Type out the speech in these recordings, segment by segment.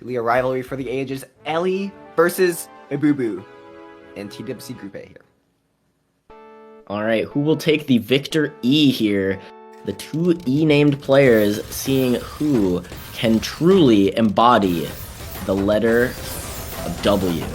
Truly a rivalry for the ages. ELLIE versus EBUBU in TeamTSD Group A here. Alright, who will take the Victor E here? The two E-named players seeing who can truly embody the letter of W.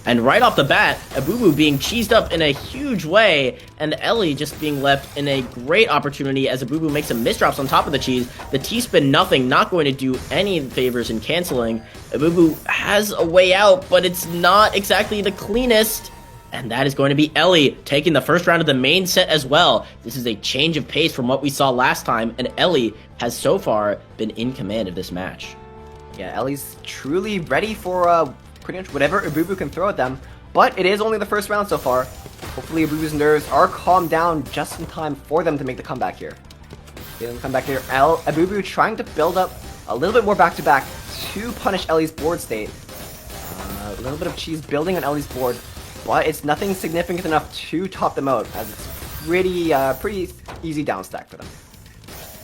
And right off the bat, EBUBU being cheesed up in a huge way, and ELLIE just being left in a great opportunity as EBUBU makes some misdrops on top of the cheese. The T-spin nothing, not going to do any favors in canceling. EBUBU has a way out, but it's not exactly the cleanest. And that is going to be ELLIE taking the first round of the main set as well. This is a change of pace from what we saw last time, and ELLIE has so far been in command of this match. Yeah, ELLIE's truly ready for pretty much whatever EBUBU can throw at them, but it is only the first round so far. Hopefully EBUBU's nerves are calmed down just in time for them to make the comeback here. Getting the comeback here, EBUBU trying to build up a little bit more back-to-back to punish ELLIE's board state. A little bit of cheese building on ELLIE's board, but it's nothing significant enough to top them out, as it's pretty easy down stack for them.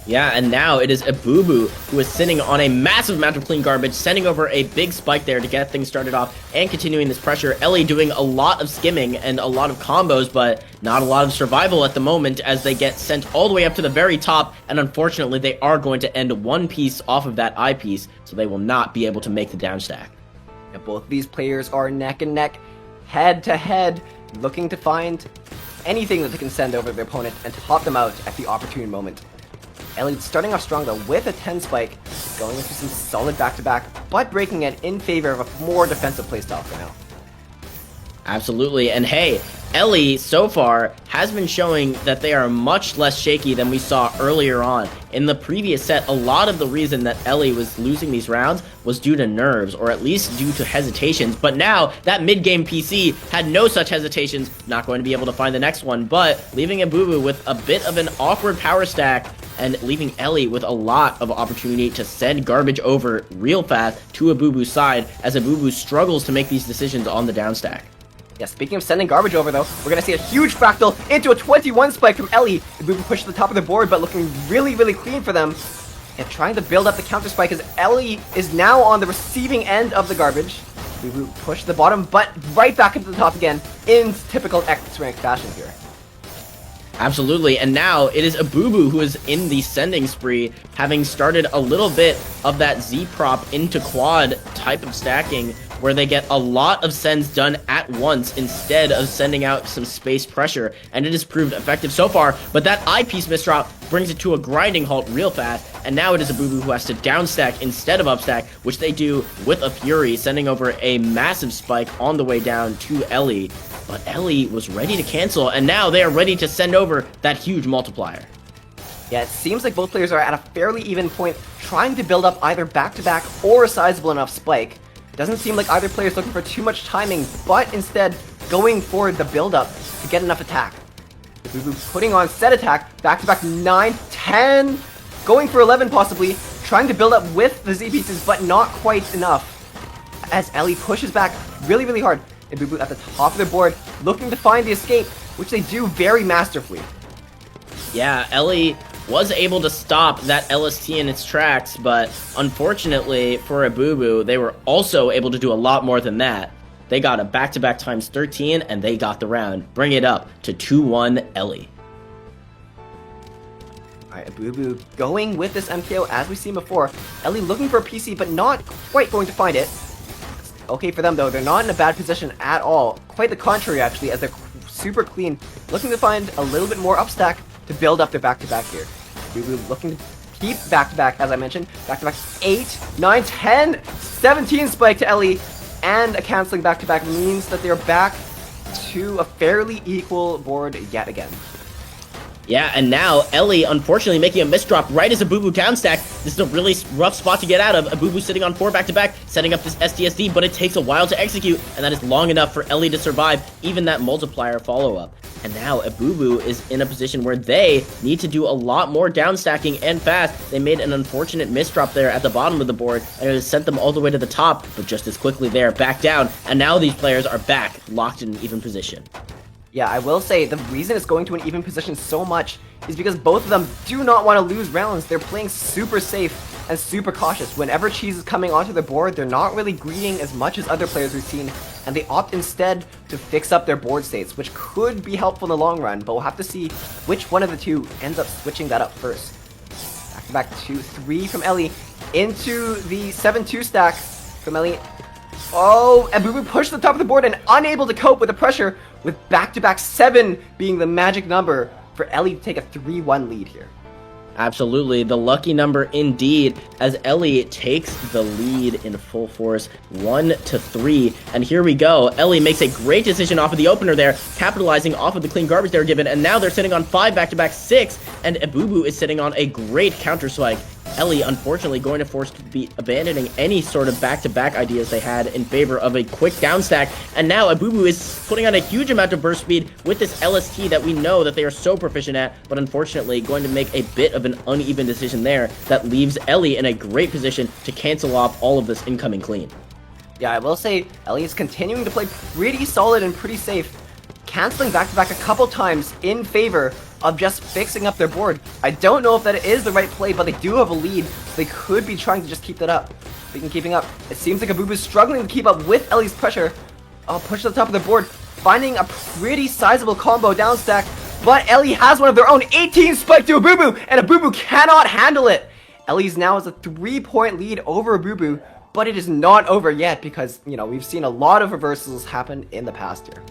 Yeah, and now it is EBUBU who is sitting on a massive amount of clean garbage, sending over a big spike there to get things started off and continuing this pressure. ELLIE doing a lot of skimming and a lot of combos, but not a lot of survival at the moment as they get sent all the way up to the very top, and unfortunately they are going to end one piece off of that eye piece, so they will not be able to make the down stack. Yeah, both of these players are neck and neck, head to head, looking to find anything that they can send over their opponent and top them out at the opportune moment. ELLIE starting off strong though with a 10 spike, going into some solid back-to-back, but breaking it in favor of a more defensive playstyle for now. Absolutely, and hey, ELLIE so far has been showing that they are much less shaky than we saw earlier on. In the previous set, a lot of the reason that ELLIE was losing these rounds was due to nerves, or at least due to hesitations, but now that mid-game PC had no such hesitations, not going to be able to find the next one, but leaving EBUBU with a bit of an awkward power stack, and leaving ELLIE with a lot of opportunity to send garbage over real fast to EBUBU's side, as EBUBU struggles to make these decisions on the down stack. Yeah, speaking of sending garbage over though, we're gonna see a huge fractal into a 21 spike from ELLIE. EBUBU pushed to the top of the board, but looking really clean for them. And trying to build up the counter spike as ELLIE is now on the receiving end of the garbage. EBUBU pushed to the bottom, but right back into the top again in typical X-rank fashion here. Absolutely, and now it is EBUBU who is in the sending spree, having started a little bit of that Z-prop into quad type of stacking, where they get a lot of sends done at once instead of sending out some space pressure, and it has proved effective so far, but that eyepiece misdrop brings it to a grinding halt real fast, and now it is EBUBU who has to downstack instead of upstack, which they do with a fury, sending over a massive spike on the way down to ELLIE. But ELLIE was ready to cancel, and now they are ready to send over that huge multiplier. Yeah, it seems like both players are at a fairly even point, trying to build up either back-to-back or a sizable enough spike. Doesn't seem like either player is looking for too much timing, but instead going for the build-up to get enough attack. EBUBU putting on set attack, back-to-back 9, 10, going for 11 possibly, trying to build up with the Z pieces, but not quite enough. As ELLIE pushes back really hard. EBUBU at the top of the board, looking to find the escape, which they do very masterfully. Yeah, ELLIE was able to stop that LST in its tracks, but unfortunately for EBUBU, they were also able to do a lot more than that. They got a back-to-back times 13, and they got the round, bring it up to 2-1 ELLIE. Alright, EBUBU going with this MKO as we've seen before. ELLIE looking for a PC, but not quite going to find it. Okay for them though, they're not in a bad position at all. Quite the contrary actually, as they're super clean, looking to find a little bit more upstack to build up their back-to-back here. EBUBU looking to keep back-to-back, as I mentioned. Back-to-back 8, 9, 10, 17 spike to ELLIE, and a canceling back-to-back means that they're back to a fairly equal board yet again. Yeah, and now ELLIE unfortunately making a misdrop right as EBUBU downstack. This is a really rough spot to get out of. EBUBU sitting on 4 back-to-back, setting up this STSD, but it takes a while to execute, and that is long enough for ELLIE to survive even that multiplier follow-up. And now EBUBU is in a position where they need to do a lot more downstacking and fast. They made an unfortunate misdrop there at the bottom of the board, and it has sent them all the way to the top, but just as quickly there, back down, and now these players are back, locked in an even position. Yeah, I will say the reason it's going to an even position so much is because both of them do not want to lose rounds. They're playing super safe and super cautious. Whenever cheese is coming onto the board, they're not really greeting as much as other players we've seen, and they opt instead to fix up their board states, which could be helpful in the long run, but we'll have to see which one of the two ends up switching that up first. Back 2-3 from ELLIE into the 7-2 stack from ELLIE. Oh, EBUBU pushed to the top of the board and unable to cope with the pressure, with back-to-back 7 being the magic number for ELLIE to take a 3-1 lead here. Absolutely, the lucky number indeed, as ELLIE takes the lead in full force, 1-3. And here we go. ELLIE makes a great decision off of the opener there, capitalizing off of the clean garbage they were given, and now they're sitting on 5 back-to-back 6, and EBUBU is sitting on a great counter spike. ELLIE, unfortunately, going to force to be abandoning any sort of back-to-back ideas they had in favor of a quick down stack, and now EBUBU is putting on a huge amount of burst speed with this LST that we know that they are so proficient at, but unfortunately going to make a bit of an uneven decision there that leaves ELLIE in a great position to cancel off all of this incoming clean. Yeah, I will say, ELLIE is continuing to play pretty solid and pretty safe, canceling back-to-back a couple times in favor of just fixing up their board. I don't know if that is the right play, but they do have a lead, so they could be trying to just keep that up. Speaking of keeping up, it seems like EBUBU is struggling to keep up with ELLIE's pressure. Push to the top of the board, finding a pretty sizable combo down stack, but ELLIE has one of their own 18 spike to EBUBU, and EBUBU cannot handle it. ELLIE's now has a 3-point lead over EBUBU, but it is not over yet because, you know, we've seen a lot of reversals happen in the past year.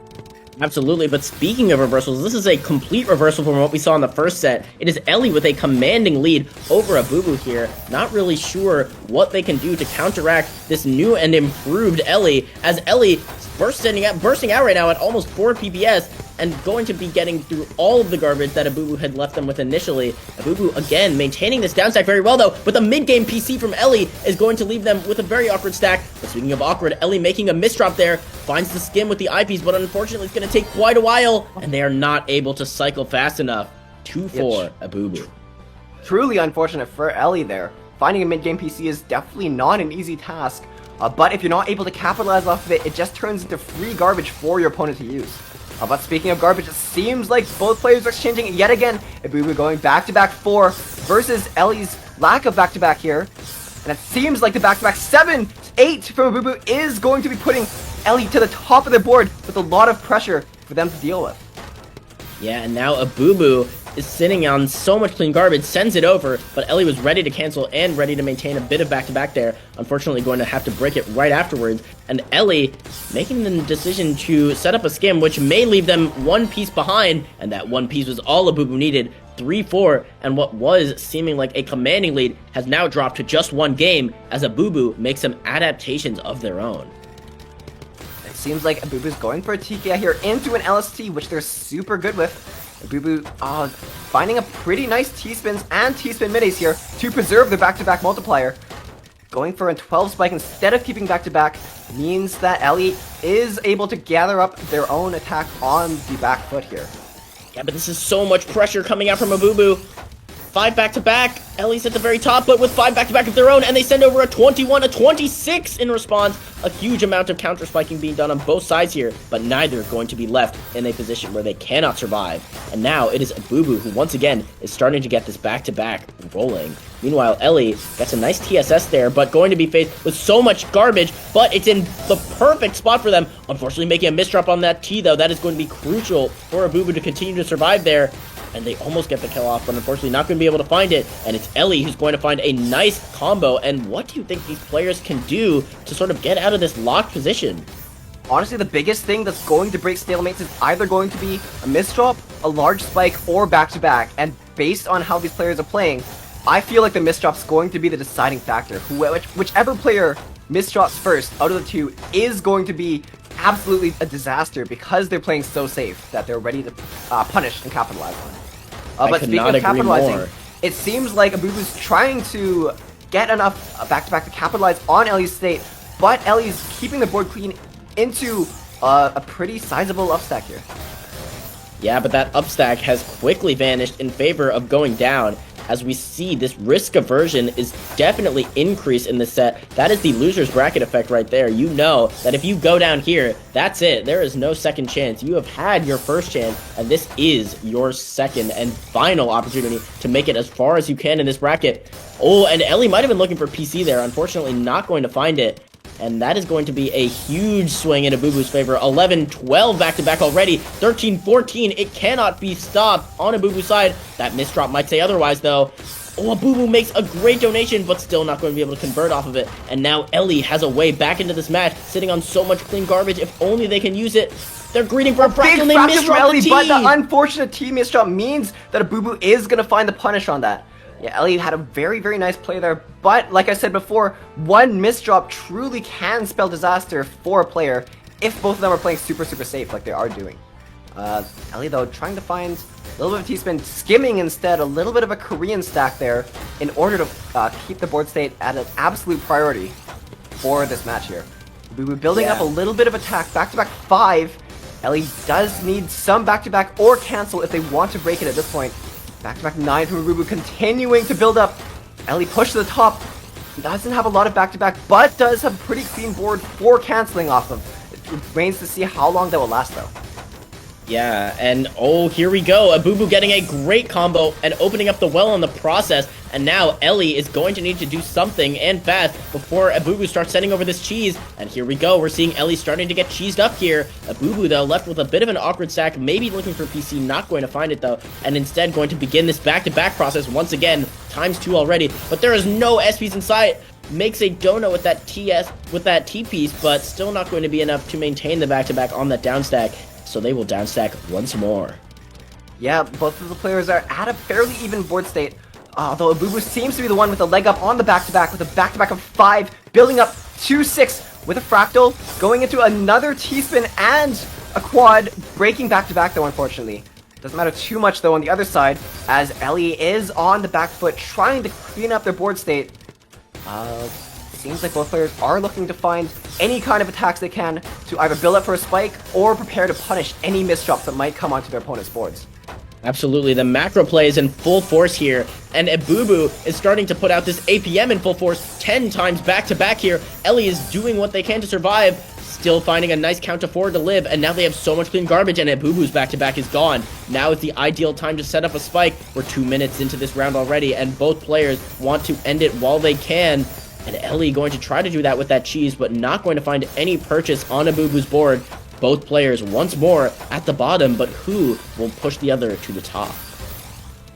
Absolutely, but speaking of reversals, this is a complete reversal from what we saw in the first set. It is ELLIE with a commanding lead over EBUBU here. Not really sure what they can do to counteract this new and improved ELLIE, as ELLIE bursting out right now at almost 4 PPS, and going to be getting through all of the garbage that EBUBU had left them with initially. EBUBU, again, maintaining this down stack very well, though, but the mid-game PC from ELLIE is going to leave them with a very awkward stack. But speaking of awkward, ELLIE making a misdrop there, finds the skim with the eyepiece, but unfortunately it's going to take quite a while, and they are not able to cycle fast enough. 2-4, EBUBU. Truly unfortunate for ELLIE there. Finding a mid-game PC is definitely not an easy task, but if you're not able to capitalize off of it, it just turns into free garbage for your opponent to use. But speaking of garbage, it seems like both players are exchanging yet again. EBUBU going back-to-back 4 versus ELLIE's lack of back-to-back here. And it seems like the back-to-back 7, 8 from EBUBU is going to be putting ELLIE to the top of the board with a lot of pressure for them to deal with. Yeah, and now EBUBU is sitting on so much clean garbage, sends it over, but ELLIE was ready to cancel and ready to maintain a bit of back-to-back there. Unfortunately, going to have to break it right afterwards, and ELLIE making the decision to set up a skim, which may leave them one piece behind, and that one piece was all EBUBU needed. 3-4, and what was seeming like a commanding lead has now dropped to just one game, as EBUBU makes some adaptations of their own. It seems like EBUBU's going for a TKI here into an LST, which they're super good with. EBUBU finding a pretty nice T-spins and T-spin mid-ace here to preserve the back-to-back multiplier. Going for a 12 spike instead of keeping back-to-back means that ELLIE is able to gather up their own attack on the back foot here. Yeah, but this is so much pressure coming out from EBUBU. 5 back-to-back, ELLIE's at the very top, but with 5 back-to-back of their own, and they send over a 21, a 26 in response. A huge amount of counter-spiking being done on both sides here, but neither going to be left in a position where they cannot survive. And now it is EBUBU who once again is starting to get this back-to-back rolling. Meanwhile, ELLIE gets a nice TSS there, but going to be faced with so much garbage, but it's in the perfect spot for them. Unfortunately, making a misdrop on that T, though, that is going to be crucial for EBUBU to continue to survive there. And they almost get the kill off, but unfortunately not going to be able to find it. And it's ELLIE who's going to find a nice combo. And what do you think these players can do to sort of get out of this locked position? Honestly, the biggest thing that's going to break stalemates is either going to be a misdrop, a large spike, or back-to-back. And based on how these players are playing, I feel like the misdrop's going to be the deciding factor. Whichever player misdrops first out of the two is going to be absolutely a disaster because they're playing so safe that they're ready to punish and capitalize on it. But speaking of capitalizing, it seems like EBUBU's trying to get enough back-to-back to capitalize on ELLIE's state, but ELLIE's keeping the board clean into a pretty sizable upstack here. Yeah, but that upstack has quickly vanished in favor of going down. as we see this risk aversion is definitely increased in this set. That is the loser's bracket effect right there. You know that if you go down here, that's it. There is no second chance. You have had your first chance, and this is your second and final opportunity to make it as far as you can in this bracket. Oh, and ELLIE might have been looking for PC there. Unfortunately, not going to find it. And that is going to be a huge swing in EBUBU's favor. 11-12 back-to-back already. 13-14. It cannot be stopped on EBUBU's side. That misdrop might say otherwise, though. Oh, EBUBU makes a great donation, but still not going to be able to convert off of it. And now ELLIE has a way back into this match, sitting on so much clean garbage. If only they can use it. They're greeting for a fractal. They misdrop the T. But the unfortunate T misdrop means that EBUBU is going to find the punish on that. Yeah, ELLIE had a very, very nice play there, but like I said before, one misdrop truly can spell disaster for a player if both of them are playing super, super safe like they are doing. ELLIE, though, trying to find a little bit of T-spin, skimming instead, a little bit of a Korean stack there in order to keep the board state at an absolute priority for this match here. We were building up a little bit of attack, back-to-back 5. ELLIE does need some back-to-back or cancel if they want to break it at this point. Back-to-back 9 from EBUBU, continuing to build up. ELLIE pushed to the top. Doesn't have a lot of back-to-back, but does have a pretty clean board for canceling off of. It remains to see how long that will last, though. Yeah, and oh, here we go. EBUBU getting a great combo and opening up the well in the process. And now ELLIE is going to need to do something and fast before EBUBU starts sending over this cheese. And here we go. We're seeing ELLIE starting to get cheesed up here. EBUBU, though, left with a bit of an awkward stack, maybe looking for PC, not going to find it, though. And instead going to begin this back-to-back process once again, ×2 already. But there is no SPs in sight. Makes a donut with that T piece, but still not going to be enough to maintain the back-to-back on that down stack. So they will downstack once more. Yeah, both of the players are at a fairly even board state. Although EBUBU seems to be the one with the leg up on the back-to-back with a back-to-back of 5, building up 2-6 with a fractal, going into another T-spin and a quad, breaking back-to-back though, unfortunately. Doesn't matter too much though on the other side, as ELLIE is on the back foot trying to clean up their board state. Seems like both players are looking to find any kind of attacks they can to either build up for a spike or prepare to punish any misdrops that might come onto their opponent's boards. Absolutely, the macro play is in full force here, and EBUBU is starting to put out this APM in full force 10 times back-to-back here. ELLIE is doing what they can to survive, still finding a nice count to 4 to live, and now they have so much clean garbage, and EBUBU's back-to-back is gone. Now is the ideal time to set up a spike. We're 2 minutes into this round already, and both players want to end it while they can. And ELLIE going to try to do that with that cheese, but not going to find any purchase on EBUBU's board. Both players once more at the bottom, but who will push the other to the top?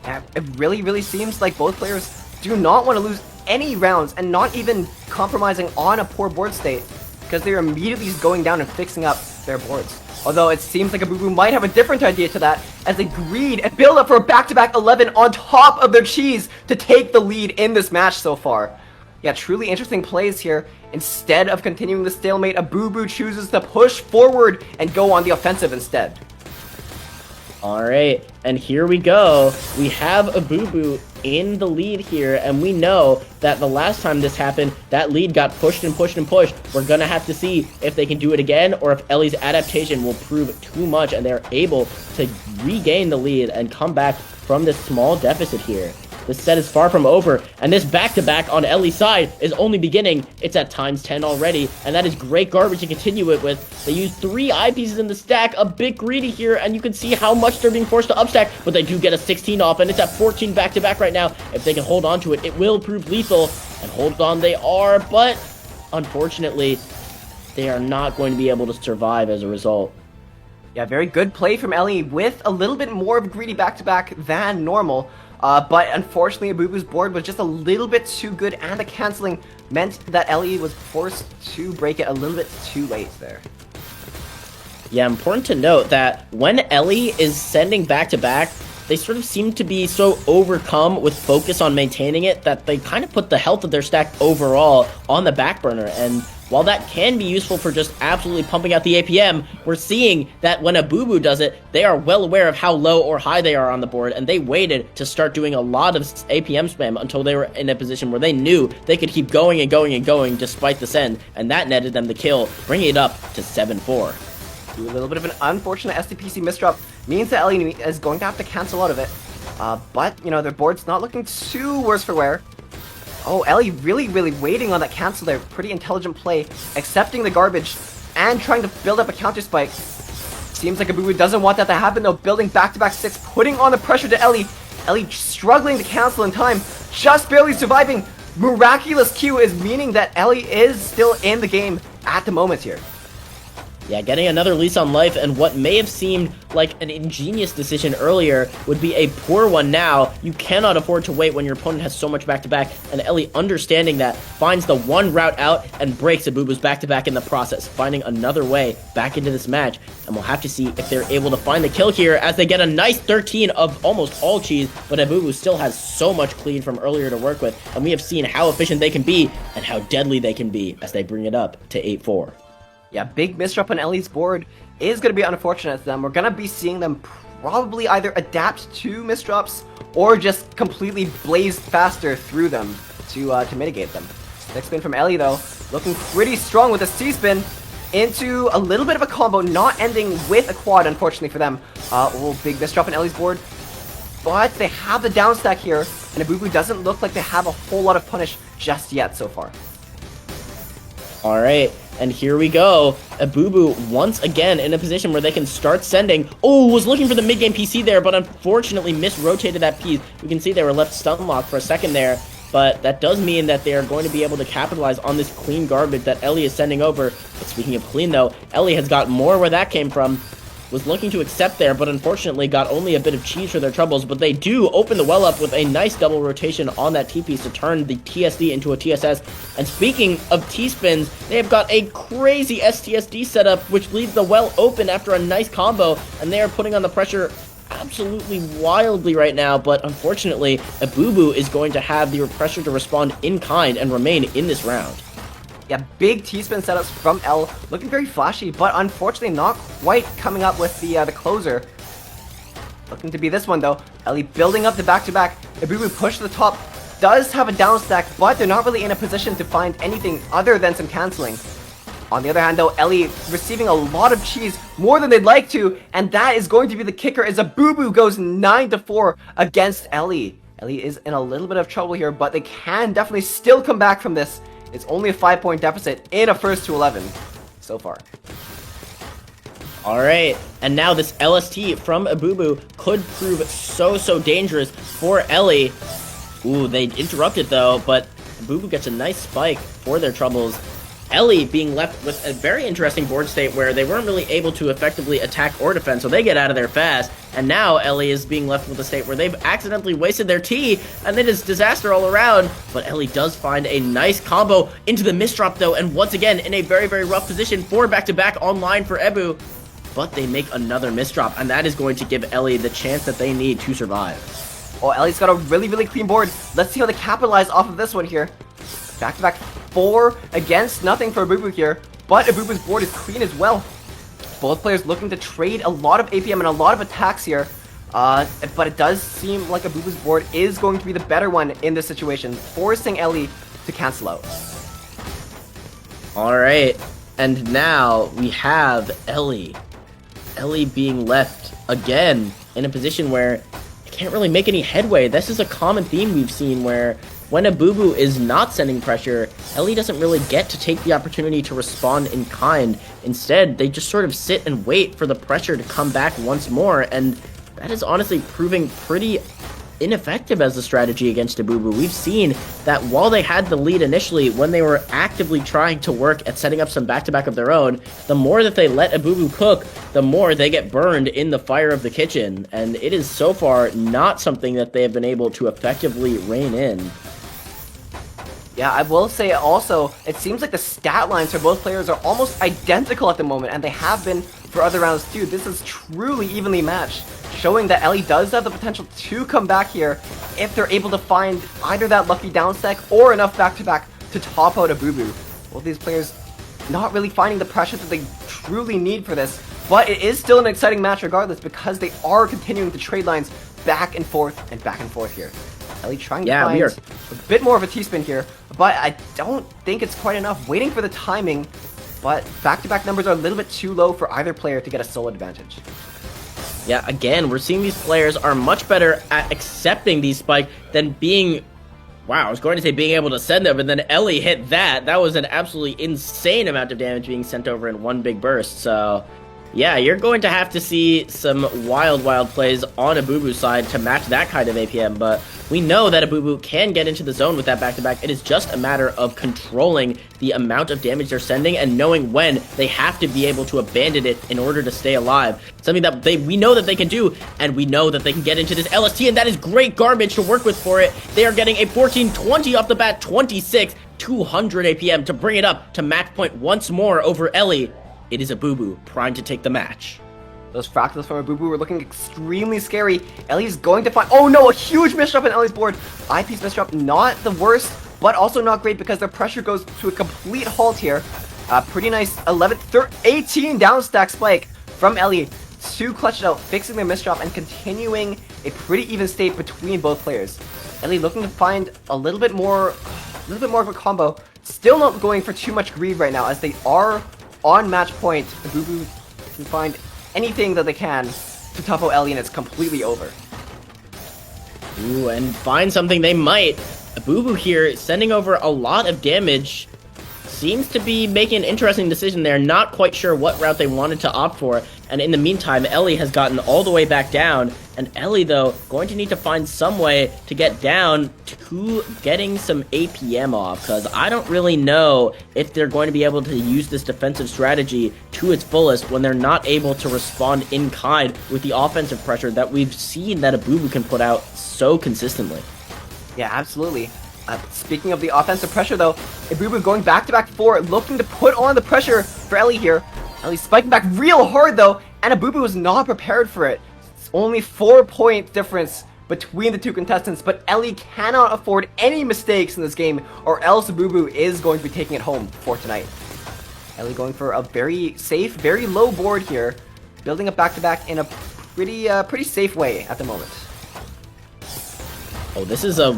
Yeah, it really seems like both players do not want to lose any rounds, and not even compromising on a poor board state, because they're immediately going down and fixing up their boards. Although it seems like EBUBU might have a different idea to that, as they greed and build up for a back-to-back 11 on top of their cheese to take the lead in this match so far. Yeah, truly interesting plays here. Instead of continuing the stalemate, EBUBU chooses to push forward and go on the offensive instead. Alright, and here we go. We have EBUBU in the lead here, and we know that the last time this happened, that lead got pushed and pushed and pushed. We're gonna have to see if they can do it again, or if ELLIE's adaptation will prove too much and they're able to regain the lead and come back from this small deficit here. This set is far from over, and this back-to-back on ELLIE's side is only beginning. It's at ×10 already, and that is great garbage to continue it with. They use 3 eyepieces in the stack, a bit greedy here, and you can see how much they're being forced to upstack, but they do get a 16 off, and it's at 14 back-to-back right now. If they can hold on to it, it will prove lethal, and hold on they are, but unfortunately, they are not going to be able to survive as a result. Yeah, very good play from ELLIE with a little bit more of a greedy back-to-back than normal. But unfortunately, EBUBU's board was just a little bit too good, and the canceling meant that ELLIE was forced to break it a little bit too late there. Yeah, important to note that when ELLIE is sending back-to-back, they sort of seem to be so overcome with focus on maintaining it that they kind of put the health of their stack overall on the back burner. And while that can be useful for just absolutely pumping out the APM, we're seeing that when EBUBU does it, they are well aware of how low or high they are on the board, and they waited to start doing a lot of APM spam until they were in a position where they knew they could keep going and going and going despite the send, and that netted them the kill, bringing it up to 7-4. A little bit of an unfortunate SDPC misdrop means that ELLIE is going to have to cancel out of it. But, you know, their board's not looking too worse for wear. Oh, ELLIE really waiting on that cancel there. Pretty intelligent play, accepting the garbage and trying to build up a counter spike. Seems like EBUBU doesn't want that to happen though, building back-to-back 6, putting on the pressure to ELLIE. ELLIE struggling to cancel in time, just barely surviving. Miraculous Q is meaning that ELLIE is still in the game at the moment here. Yeah, getting another lease on life, and what may have seemed like an ingenious decision earlier would be a poor one now. You cannot afford to wait when your opponent has so much back-to-back, and ELLIE, understanding that, finds the one route out and breaks EBUBU's back-to-back in the process, finding another way back into this match. And we'll have to see if they're able to find the kill here as they get a nice 13 of almost all cheese, but EBUBU still has so much clean from earlier to work with, and we have seen how efficient they can be and how deadly they can be as they bring it up to 8-4. Yeah, big misdrop on ELLIE's board is going to be unfortunate to them. We're going to be seeing them probably either adapt to misdrops or just completely blaze faster through them to mitigate them. Next spin from ELLIE though, looking pretty strong with a C-spin into a little bit of a combo, not ending with a quad unfortunately for them. Oh, big misdrop on ELLIE's board. But they have the down stack here, and EBUBU doesn't look like they have a whole lot of punish just yet so far. Alright, and here we go. EBUBU once again in a position where they can start sending. Oh, was looking for the mid-game PC there, but unfortunately misrotated that piece. You can see they were left stun locked for a second there, but that does mean that they are going to be able to capitalize on this clean garbage that ELLIE is sending over. But speaking of clean though, ELLIE has got more where that came from. Was looking to accept there, but unfortunately got only a bit of cheese for their troubles, but they do open the well up with a nice double rotation on that T-piece to turn the TSD into a TSS. And speaking of T-spins, they have got a crazy STSD setup, which leaves the well open after a nice combo, and they are putting on the pressure absolutely wildly right now, but unfortunately, EBUBU is going to have the pressure to respond in kind and remain in this round. Yeah, big T-spin setups from L, looking very flashy, but unfortunately not quite coming up with the closer. Looking to be this one though. ELLIE building up the back-to-back. EBUBU push to the top, does have a down stack, but they're not really in a position to find anything other than some canceling. On the other hand though, ELLIE receiving a lot of cheese, more than they'd like to, and that is going to be the kicker as EBUBU goes 9-4 against ELLIE. ELLIE is in a little bit of trouble here, but they can definitely still come back from this. It's only a 5-point deficit in a first to 11 so far. Alright, and now this LST from EBUBU could prove so dangerous for ELLIE. Ooh, they interrupted though, but EBUBU gets a nice spike for their troubles. ELLIE being left with a very interesting board state where they weren't really able to effectively attack or defend, so they get out of there fast. And now ELLIE is being left with a state where they've accidentally wasted their T, and then it's disaster all around. But ELLIE does find a nice combo into the misdrop though, and once again in a very rough position for back-to-back online for EBU. But they make another misdrop, and that is going to give ELLIE the chance that they need to survive. Oh, ELLIE's got a really clean board. Let's see how they capitalize off of this one here. Back-to-back 4 against nothing for EBUBU here, but EBUBU's board is clean as well. Both players looking to trade a lot of APM and a lot of attacks here, but it does seem like EBUBU's board is going to be the better one in this situation, forcing ELLIE to cancel out. Alright, and now we have ELLIE. ELLIE being left again in a position where they can't really make any headway. This is a common theme we've seen where when EBUBU is not sending pressure, ELLIE doesn't really get to take the opportunity to respond in kind. Instead, they just sort of sit and wait for the pressure to come back once more, and that is honestly proving pretty ineffective as a strategy against EBUBU. We've seen that while they had the lead initially, when they were actively trying to work at setting up some back-to-back of their own, the more that they let EBUBU cook, the more they get burned in the fire of the kitchen, and it is so far not something that they have been able to effectively rein in. Yeah, I will say also, it seems like the stat lines for both players are almost identical at the moment, and they have been for other rounds too. This is truly evenly matched, showing that ELLIE does have the potential to come back here if they're able to find either that lucky down stack or enough back-to-back to top out EBUBU. Both these players not really finding the pressure that they truly need for this, but it is still an exciting match regardless because they are continuing to trade lines back and forth here. ELLIE trying to find a bit more of a T-spin here, but I don't think it's quite enough. Waiting for the timing, but back-to-back numbers are a little bit too low for either player to get a solo advantage. Yeah, again, we're seeing these players are much better at accepting these spikes than being... Wow, I was going to say being able to send them, but then ELLIE hit that. That was an absolutely insane amount of damage being sent over in one big burst, so... Yeah, you're going to have to see some wild plays on EBUBU's side to match that kind of APM, but we know that EBUBU can get into the zone with that back-to-back. It is just a matter of controlling the amount of damage they're sending and knowing when they have to be able to abandon it in order to stay alive. Something that we know that they can do, and we know that they can get into this LST, and that is great garbage to work with for it. They are getting a 14-20 off the bat, 26, 200 APM to bring it up to match point once more over ELLIE. It is EBUBU primed to take the match. Those fractals from EBUBU were looking extremely scary. Ellie's going to find... Oh no, a huge misdrop on Ellie's board. IP's misdrop, not the worst, but also not great because their pressure goes to a complete halt here. Pretty nice 18 down stack spike from ELLIE to clutch it out, fixing their misdrop and continuing a pretty even state between both players. ELLIE looking to find a little bit more of a combo. Still not going for too much greed right now as they are on match point. EBUBU can find anything that they can to tough ELLIE and it's completely over. Ooh, and find something they might. EBUBU here sending over a lot of damage. Seems to be making an interesting decision there. Not quite sure what route they wanted to opt for. And in the meantime, ELLIE has gotten all the way back down. And ELLIE, though, going to need to find some way to get down to getting some APM off. Because I don't really know if they're going to be able to use this defensive strategy to its fullest when they're not able to respond in kind with the offensive pressure that we've seen that EBUBU can put out so consistently. Yeah, absolutely. Speaking of the offensive pressure, though, EBUBU going back-to-back 4, looking to put on the pressure for ELLIE here. ELLIE spiking back real hard, though, and EBUBU was not prepared for it. It's only 4-point difference between the two contestants, but ELLIE cannot afford any mistakes in this game, or else EBUBU is going to be taking it home for tonight. ELLIE going for a very safe, very low board here, building a back-to-back in a pretty safe way at the moment. Oh, this is a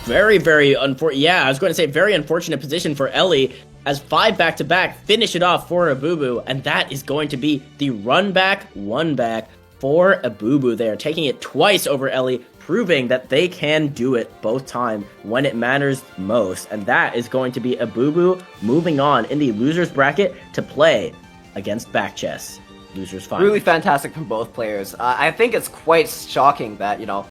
very unfortunate, yeah, I was going to say very unfortunate position for ELLIE as 5 back-to-back finish it off for EBUBU, and that is going to be the run back, 1 back for EBUBU. They are taking it twice over ELLIE, proving that they can do it both times when it matters most, and that is going to be EBUBU moving on in the losers bracket to play against Backchess. Losers final. Really fantastic from both players. I think it's quite shocking that, you know,